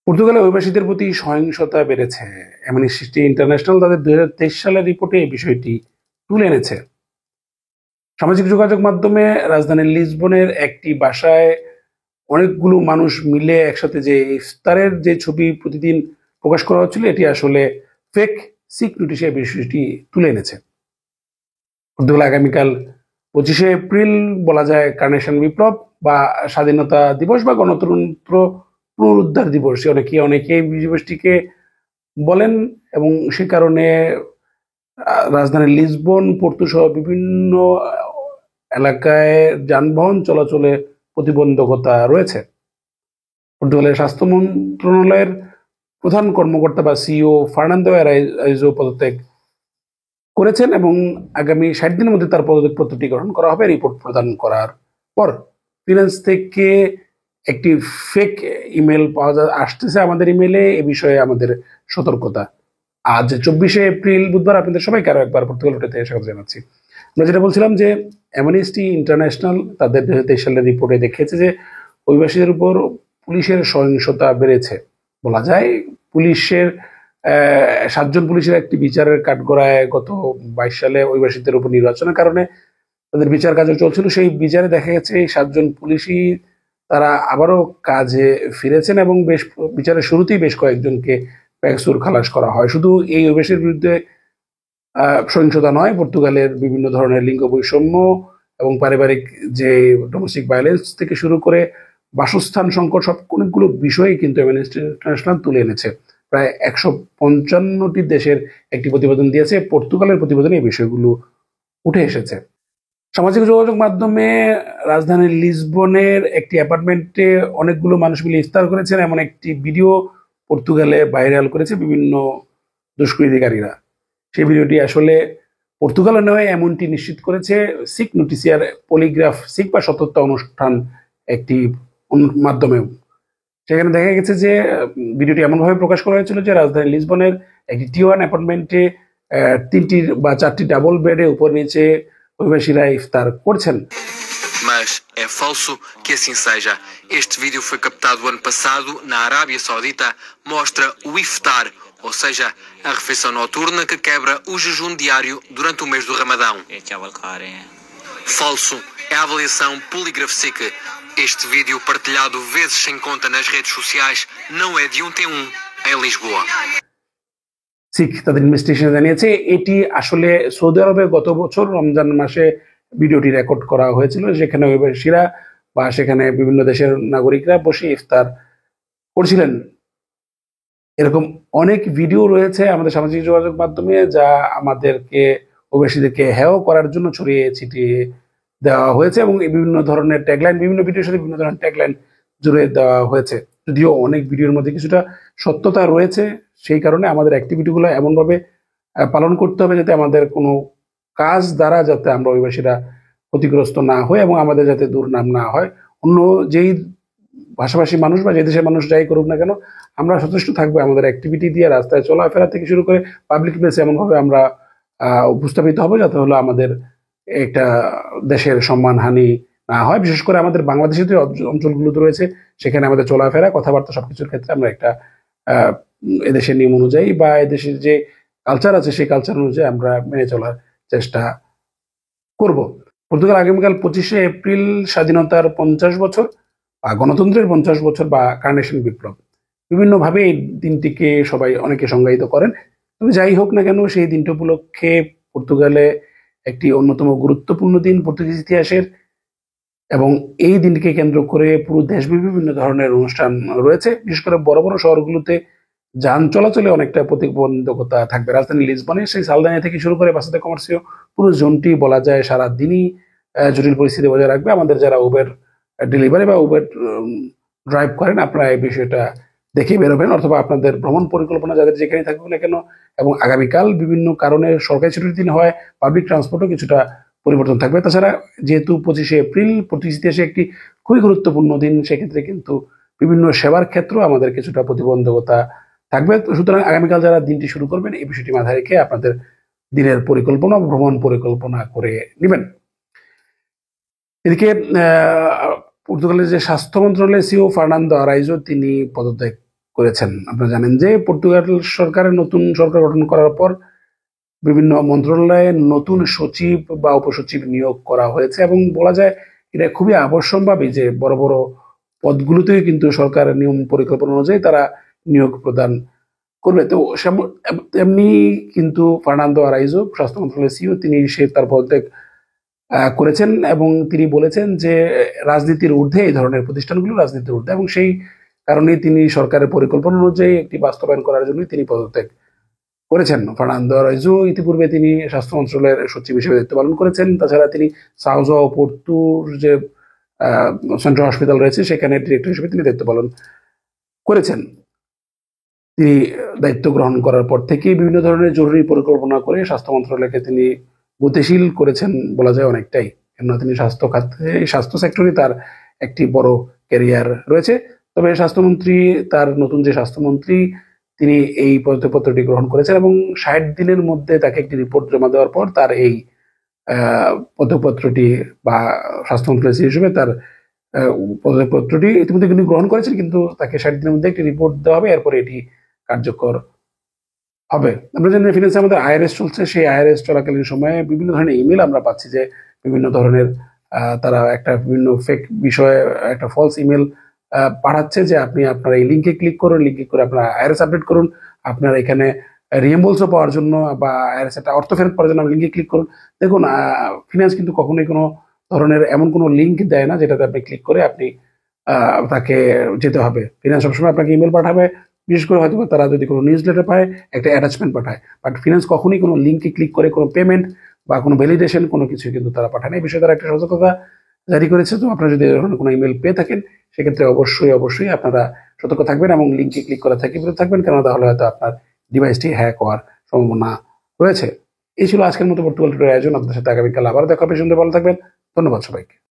পর্তুগালে অভিবাসীদের প্রতি সহিংসতা বেড়েছে। অ্যামনেস্টি ইন্টারন্যাশনাল তাদের 2023 সালের রিপোর্টে এই বিষয়টি তুলে এনেছে। সামাজিক যোগাযোগ মাধ্যমে রাজধানীর লিসবনের একটি বাসায় অনেকগুলো মানুষ মিলে একসাথে যে ইফতারের যে ছবি প্রতিদিন প্রকাশ করা হচ্ছিল, এটি আসলে ফেক সিকিউরিটি বিষয়টি তুলে এনেছে। পর্তুগালে আগামীকাল 25শে এপ্রিল বলা যায় কার্নেশন বিপ্লব বা স্বাধীনতা দিবস বা গণতন্ত্র পুনরুদ্ধার দিবস, অনেকে এই দিবসটিকে বলেন এবং সে কারণে রাজধানীর লিসবন, পোর্তো সহ বিভিন্ন এলাকায় যানবাহন চলাচলে প্রতিবন্ধকতা রয়েছে। পর্তুগালের স্বাস্থ্য মন্ত্রণালয়ের প্রধান কর্মকর্তা বা সিইও ফার্নান্দো আরাইজো পদত্যাগ করেছেন এবং আগামী 60 দিনের মধ্যে তার পদত্যাগপত্রটি গ্রহণ করা হবে। রিপোর্ট প্রদান করার পর ফিনান্স থেকে একটি ফেক ইমেল আসতেছে আমাদের ইমেলে, এ বিষয়ে আমাদের সতর্কতা। আজ 24শে এপ্রিল বুধবার আপনাদের সবাইকে আরো একবার পর্তুগাল থেকে স্বাগত জানাচ্ছি। আমরা যেটা বলছিলাম যে অ্যামনেস্টি ইন্টারন্যাশনাল তাদের 2023 সালের রিপোর্টে দেখিয়েছে যে অভিবাসীদের উপর পুলিশের সহিংসতা বেড়েছে। বলা যায় পুলিশের 7 জন পুলিশের একটি বিচারের কাঠগড়ায় গত 22 সালে অভিবাসীদের উপর নির্বাচনের কারণে তাদের বিচার কাজ চলছিল। সেই বিচারে দেখা গেছে এই 7 জন পুলিশই তারা আবারও কাজে ফিরেছেন এবং বিচারের শুরুতেই বেশ কয়েকজনকে প্যাকসুর খালাস করা হয়। শুধু এই অভিবাসীর বিরুদ্ধে সহিংসতা নয়, পর্তুগালের বিভিন্ন ধরনের লিঙ্গ বৈষম্য এবং পারিবারিক যে ডোমেস্টিক ভায়োলেন্স থেকে শুরু করে বাসস্থান সংকট, সব অনেকগুলো বিষয়ে কিন্তু অ্যামনেস্টি ইন্টারন্যাশনাল তুলে এনেছে। প্রায় 155টি দেশের একটি প্রতিবেদন দিয়েছে। পর্তুগালের প্রতিবেদনে এই বিষয়গুলো উঠে এসেছে। সামাজিক যোগাযোগ মাধ্যমে রাজধানীর লিসবনের একটি অ্যাপার্টমেন্টে অনেকগুলো মানুষ মিলে ইফতার করেছেন এমন একটি ভিডিও পর্তুগালে ভাইরাল করেছে বিভিন্ন দুষ্কৃতিকারীরা। সেই ভিডিওটি আসলে পর্তুগালে নয় এমনটি নিশ্চিত করেছে সিক নোটিসিয়ার পলিগ্রাফ সিক বা সততা অনুষ্ঠান একটি মাধ্যমে। সেখানে দেখা গেছে যে ভিডিওটি এমনভাবে প্রকাশ করা হয়েছিল যে রাজধানী লিসবনের একটি T1 অ্যাপার্টমেন্টে 3টি বা 4টি ডাবল বেডে উপর নিচে অভিবাসীরা ইফতার করছেন। Mas é falso que assim seja. Este vídeo foi captado ano passado na Arábia Saudita, mostra o iftar, ou seja, a refeição noturna que quebra o jejum diário durante o mês do Ramadão. Falso é a avaliação Polygraph SIC. Este vídeo partilhado vezes sem conta nas redes sociais não é de um T1 em Lisboa. সিক তাদের investigation জানিয়েছে এটি আসলে Saudi আরবে গত বছর রমজান মাসে ভিডিওটি রেকর্ড করা হয়েছিল, যেখানে অভিবাসীরা বা সেখানে বিভিন্ন দেশের নাগরিকরা বসে ইফতার করছিলেন। এরকম অনেক ভিডিও রয়েছে আমাদের সামাজিক যোগাযোগ মাধ্যমে যা আমাদেরকে অভিবাসীদেরকে হেয় করার জন্য ছড়িয়ে ছিটিয়ে দেওয়া হয়েছে এবং বিভিন্ন ধরনের ট্যাগলাইন, বিভিন্ন ভিডিওর সাথে বিভিন্ন ধরনের ট্যাগলাইন জুড়ে দেওয়া হয়েছে। যদিও অনেক ভিডিওর মধ্যে কিছুটা সত্যতা রয়েছে, সেই কারণে আমাদের অ্যাক্টিভিটিগুলো এমনভাবে পালন করতে হবে যাতে আমাদের কোনো কাজ দ্বারা যাতে আমরা অভিবাসীরা ক্ষতিগ্রস্ত না হই এবং আমাদের যাতে দুর্নাম না হয়। অন্য যেই ভাষাভাষী মানুষ বা যে দেশের মানুষ যাই করুক না কেন, আমরা সচেষ্ট থাকবো আমাদের অ্যাক্টিভিটি দিয়ে রাস্তায় চলাফেরা থেকে শুরু করে পাবলিক প্লেসে এমনভাবে আমরা উপস্থাপিত হবো যাতে হলো আমাদের একটা দেশের সম্মানহানি না হয়। বিশেষ করে আমাদের বাংলাদেশের যে অঞ্চলগুলোতে রয়েছে সেখানে আমাদের চলাফেরা, কথাবার্তা সবকিছুর ক্ষেত্রে আমরা একটা এদেশের নিয়ম অনুযায়ী বা এদেশের যে কালচার আছে সেই কালচার অনুযায়ী আমরা মেনে চলার চেষ্টা করব। পর্তুগাল আগামীকাল 25শে এপ্রিল স্বাধীনতার 50 বছর বা গণতন্ত্রের 50 বছর বা কার্নেশন বিপ্লব, বিভিন্নভাবে এই দিনটিকে সবাই অনেকে সংজ্ঞায়িত করেন। তবে যাই হোক না কেন, সেই দিনটি উপলক্ষে পর্তুগালে একটি অন্যতম গুরুত্বপূর্ণ দিন পর্তুগিজ ইতিহাসের, এবং এই দিনটিকে কেন্দ্র করে পুরো দেশব্যাপী বিভিন্ন ধরনের অনুষ্ঠান রয়েছে। বিশেষ করে বড় বড় শহরগুলোতে যান চলাচলে অনেকটা প্রতিবন্ধকতা থাকবে। রাজধানী লিসবনে সেই সালদানিয়া থেকে শুরু করে বাসাতে কমার্সিও পুরো জোনটি বলা যায় সারা দিনই জটিল পরিস্থিতি বজায় রাখবে। আমাদের যারা উবের ডেলিভারি বা উবের ড্রাইভ করেন, আপনারা এই বিষয়টা দেখে বেরোবেন, অথবা আপনাদের ভ্রমণ পরিকল্পনা যাদের যেখানে থাকুক না কেন, এবং আগামীকাল বিভিন্ন কারণে সরকারি ছুটির দিন হয়, পাবলিক ট্রান্সপোর্টও কিছুটা পরিবর্তন থাকবে। তাছাড়া যেহেতু 25শে এপ্রিল পর্তুগিজ ইতিহাসে একটি খুবই গুরুত্বপূর্ণ দিন, সেক্ষেত্রে কিন্তু বিভিন্ন সেবার ক্ষেত্রেও আমাদের কিছুটা প্রতিবন্ধকতা থাকবে। সুতরাং আগামীকাল যারা দিনটি শুরু করবেন এই বিষয়টি মাথায় রেখে আপনাদের দিনের পরিকল্পনা, ভ্রমণ পরিকল্পনা করে নেবেন। এদিকে পর্তুগালের যে স্বাস্থ্য মন্ত্রণালয়ের সিইও ফার্নান্দো আরাইজো তিনি পদত্যাগ করেছেন। আপনারা জানেন যে পর্তুগাল সরকারের নতুন সরকার গঠন করার পর বিভিন্ন মন্ত্রণালয়ে নতুন সচিব বা উপসচিব নিয়োগ করা হয়েছে এবং বলা যায় এটা খুবই আবশ্যকভাবে যে বড় বড় পদগুলোতেই কিন্তু সরকারের নিয়ম পরিকল্পনা অনুযায়ী তারা নিয়োগ প্রদান করবে। তো এমনি কিন্তু ফার্নান্দো আরাইজো স্বাস্থ্য মন্ত্রণালয়ের সিইও তিনি তার পদত্যাগ করেছেন এবং তিনি বলেছেন যে রাজনীতির ঊর্ধ্বে এই ধরনের প্রতিষ্ঠানগুলো রাজনীতির ঊর্ধ্বে এবং সেই কারণেই তিনি সরকারের পরিকল্পনা অনুযায়ী একটি বাস্তবায়ন করার জন্য তিনি পদত্যাগ করেছেন। ফার্নান্দো আরাইজো ইতিপূর্বে তিনি স্বাস্থ্য মন্ত্রণালয়ের সচিব হিসেবে দায়িত্ব পালন করেছেন। তাছাড়া তিনি সাও জোয়াও পোর্তুর যে সেন্ট্রাল হসপিটাল রয়েছে সেখানে ডিরেক্টর হিসেবে তিনি দায়িত্ব পালন করেছেন। তিনি দায়িত্ব গ্রহণ করার পর থেকেই বিভিন্ন ধরনের জরুরি পরিকল্পনা করে স্বাস্থ্য মন্ত্রণালয়কে তিনি গতিশীল করেছেন বলা যায় অনেকটাই। কেননা তিনি স্বাস্থ্য খাতে স্বাস্থ্য সেক্টরে তার একটি বড় ক্যারিয়ার রয়েছে। তবে স্বাস্থ্যমন্ত্রী তার নতুন যে স্বাস্থ্যমন্ত্রী তিনি এই পদত্যাগপত্রটি গ্রহণ করেছেন এবং ৬০ দিনের মধ্যে তাকে একটি রিপোর্ট জমা দেওয়ার পর তার এই পদত্যাগপত্রটি বা স্বাস্থ্যমন্ত্রী হিসেবে তার পদত্যাগপত্রটি ইতিমধ্যে তিনি গ্রহণ করেছেন, কিন্তু তাকে ৬০ দিনের মধ্যে একটি রিপোর্ট দেওয়া হবে, এরপরে এটি কার্যকর হবে। আমরা জানি ফিনান্সে আমাদের আইআরএস চলছে, সেই আইআরএস চলাকালীন সময়ে বিভিন্ন ধরনের ইমেল আমরা পাচ্ছি যে বিভিন্ন ধরনের তারা একটা বিভিন্ন ফেক বিষয়ে একটা ফলস ইমেল পাঠাচ্ছে যে আপনি আপনার এই লিঙ্কে ক্লিক করুন, লিঙ্কে করে আপনার আইআরএস আপডেট করুন, আপনার এখানে রিএম্বলসও পাওয়ার জন্য বা আইআরএস একটা অর্থ ফেরত পাওয়ার জন্য লিঙ্কে ক্লিক করুন। দেখুন ফিনান্স কিন্তু কখনোই কোনো ধরনের এমন কোনো লিঙ্ক দেয় না যেটাতে আপনি ক্লিক করে আপনি তাকে যেতে হবে। ফিনান্স সবসময় আপনাকে ইমেল পাঠাবে, বিশেষ করে হয়তো তারা যদি কোনো নিউজ লেটার পায় একটা অ্যাটাচমেন্ট পাঠায়, বাট ফিনান্স কখনোই কোনো লিঙ্কে ক্লিক করে কোনো পেমেন্ট বা কোনো ভ্যালিডেশন কোনো কিছু কিন্তু তারা পাঠায় না। এই বিষয়ে তারা একটা সতর্কতা জারি করেছে। তো আপনারা যদি কোনো ইমেল পেয়ে থাকেন সেক্ষেত্রে অবশ্যই আপনারা সতর্ক থাকবেন এবং লিঙ্কে ক্লিক করা থেকে বিরত থাকবেন, কেননা তাহলে হয়তো আপনার ডিভাইসটি হ্যাক হওয়ার সম্ভাবনা রয়েছে। এই ছিল আজকের মতো পর্তুগাল টুডের আয়োজন। আপনাদের সাথে আগামীকাল আবার দেখা হবে। সুন্দর ভালো থাকবেন। ধন্যবাদ সবাইকে।